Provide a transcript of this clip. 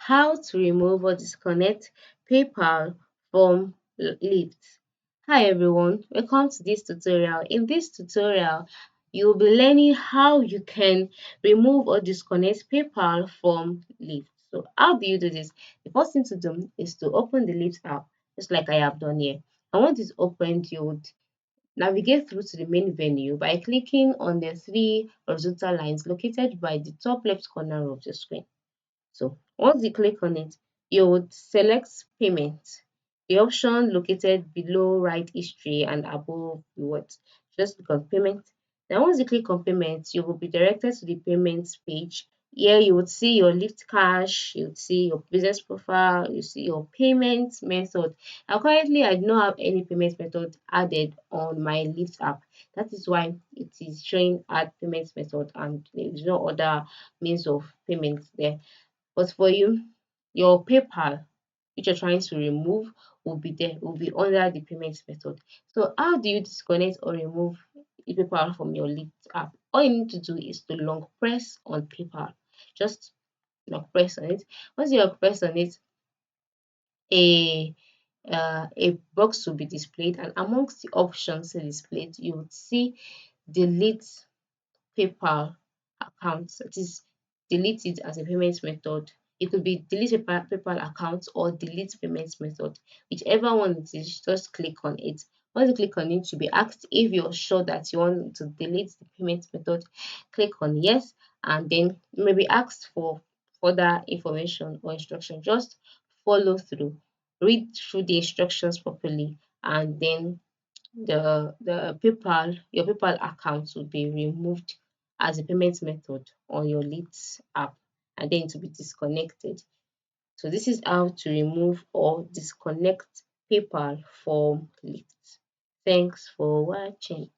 how to remove or disconnect PayPal from Lyft. Hi everyone, welcome to this tutorial. In this tutorial, you'll be learning how you can remove or disconnect PayPal from Lyft. So how do you do this? The first thing to do is to open the Lyft app, just like I have done here. And once it's opened, you would navigate through to the main venue by clicking on the three horizontal lines located by the top left corner of the screen. So once you click on it, you would select payment, the option located below right history and above rewards. Just click on payment. Now once you click on payment, you will be directed to the payments page. Here you would see your Lyft cash, you would see your business profile, you see your payment method. Now currently I do not have any payment method added on my Lyft app. That is why it is showing add payment method and there is no other means of payment there. But for you, your PayPal, which you're trying to remove, will be there, will be under the payment method. So how do you disconnect or remove the PayPal from your Lyft app? All you need to do is to long press on PayPal. Just long press on it. Once you have pressed on it, a a box will be displayed, and amongst the options displayed, you would see delete PayPal account, that is delete it as a payment method. It could be delete a PayPal account or delete payment method. Whichever one it is, just click on it. Once you click on it, you'll be asked if you're sure that you want to delete the payment method. Click on yes, and then you may be asked for further information or instruction. Just follow through, read through the instructions properly, and then the PayPal, your PayPal account will be removed as a payment method on your Lyft app, and then to be disconnected. So this is how to remove or disconnect PayPal from Lyft. Thanks for watching.